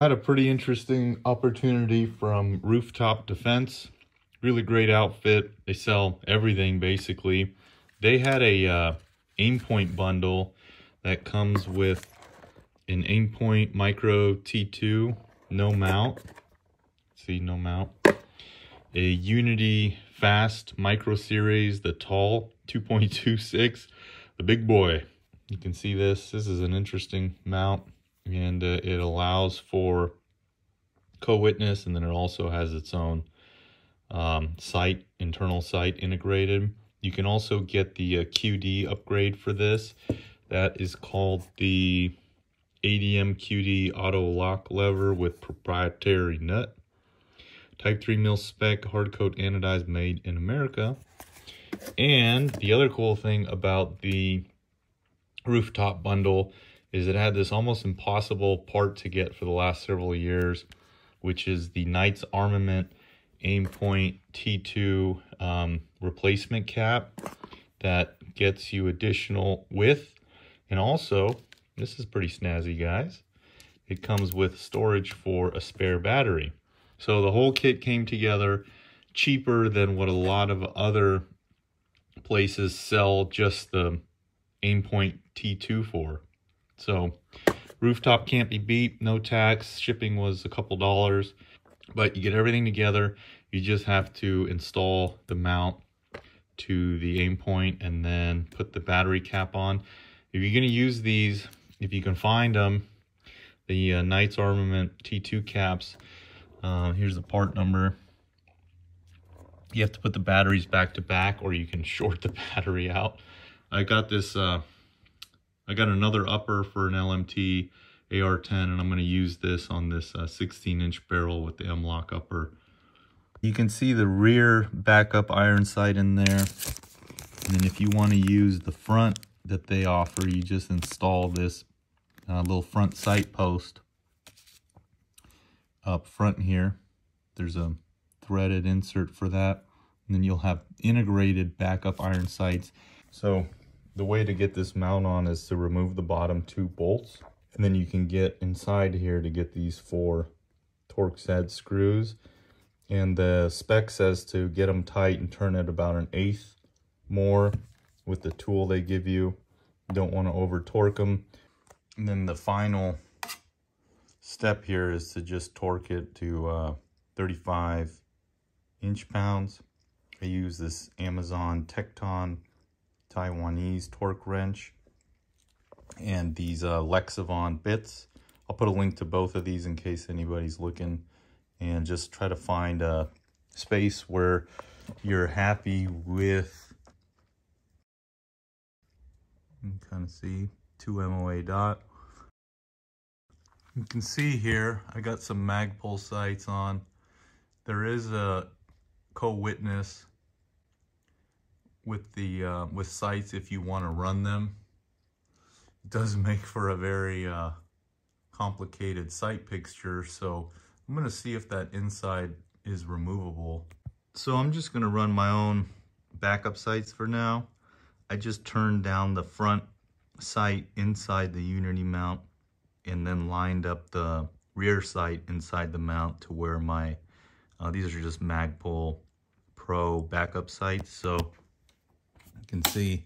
I had a pretty interesting opportunity from Rooftop Defense. Really great outfit. They sell everything basically. They had a Aimpoint bundle that comes with an Aimpoint Micro T2, no mount. See, no mount. A Unity Fast Micro Series, the tall 2.26, the big boy. You can see this. This is an interesting mount, and it allows for co-witness, and then it also has its own internal sight integrated. You can also get the QD upgrade for this. That is called the ADM QD auto lock lever with proprietary nut. Type 3 mil spec, hard coat anodized, made in America. And the other cool thing about the Rooftop bundle is it had this almost impossible part to get for the last several years, which is the Knights Armament Aimpoint T2 replacement cap that gets you additional width. And also, this is pretty snazzy, guys, it comes with storage for a spare battery. So the whole kit came together cheaper than what a lot of other places sell just the Aimpoint T2 for. So Rooftop can't be beat, no tax, shipping was a couple dollars, but you get everything together. You just have to install the mount to the Aimpoint and then put the battery cap on. If you're going to use these, if you can find them, the Knights Armament T2 caps, here's the part number. You have to put the batteries back to back, or you can short the battery out. I got this, I got another upper for an LMT AR-10, and I'm going to use this on this 16-inch barrel with the M-LOK upper. You can see the rear backup iron sight in there. And then if you want to use the front that they offer, you just install this little front sight post up front here. There's a threaded insert for that, and then you'll have integrated backup iron sights. So the way to get this mount on is to remove the bottom 2 bolts, and then you can get inside here to get these 4 Torx head screws. And the spec says to get them tight and turn it about 1/8 more with the tool they give you. You don't want to over torque them. And then the final step here is to just torque it to 35 inch-pounds. I use this Amazon Tecton Taiwanese torque wrench and these Lexavon bits. I'll put a link to both of these in case anybody's looking, and just try to find a space where you're happy with. You can kind of see 2 MOA dot. You can see here I got some Magpul sights on. There is a co-witness with the with sights if you want to run them. It does make for a very complicated sight picture, so I'm going to see if that inside is removable. So I'm just going to run my own backup sights for now. I just turned down the front sight inside the Unity mount and then lined up the rear sight inside the mount to where my these are just Magpul Pro backup sights. So you can see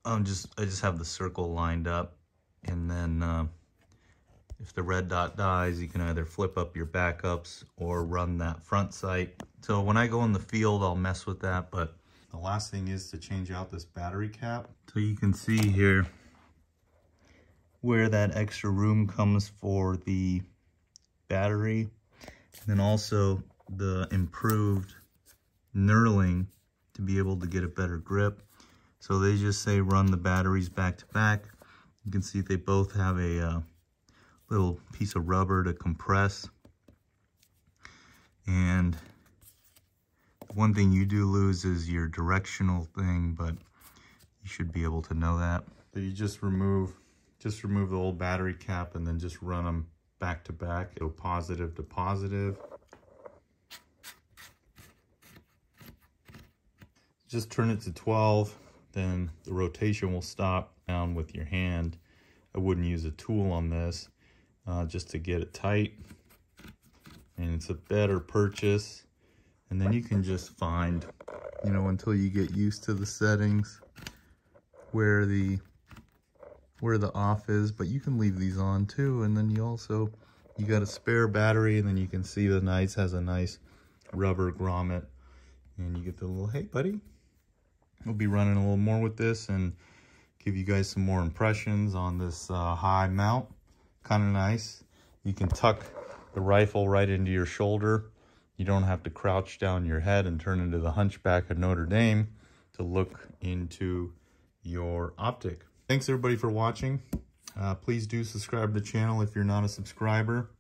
I just have the circle lined up, and then if the red dot dies, you can either flip up your backups or run that front sight. So when I go in the field, I'll mess with that, but the last thing is to change out this battery cap. So you can see here where that extra room comes for the battery, and then also the improved knurling to be able to get a better grip. So they just say run the batteries back to back. You can see they both have a little piece of rubber to compress. And one thing you do lose is your directional thing, but you should be able to know that. So you just remove the old battery cap and then just run them back to back. Go positive to positive. Just turn it to 12, then the rotation will stop down with your hand. I wouldn't use a tool on this. just to get it tight. And it's a better purchase. And then you can just find, you know, until you get used to the settings, where the off is. But you can leave these on too. And then you got a spare battery, and then you can see the nice has a nice rubber grommet. And you get the little, hey buddy. We'll be running a little more with this and give you guys some more impressions on this high mount. Kind of nice. You can tuck the rifle right into your shoulder. You don't have to crouch down your head and turn into the Hunchback of Notre Dame to look into your optic. Thanks everybody for watching. Please do subscribe to the channel if you're not a subscriber.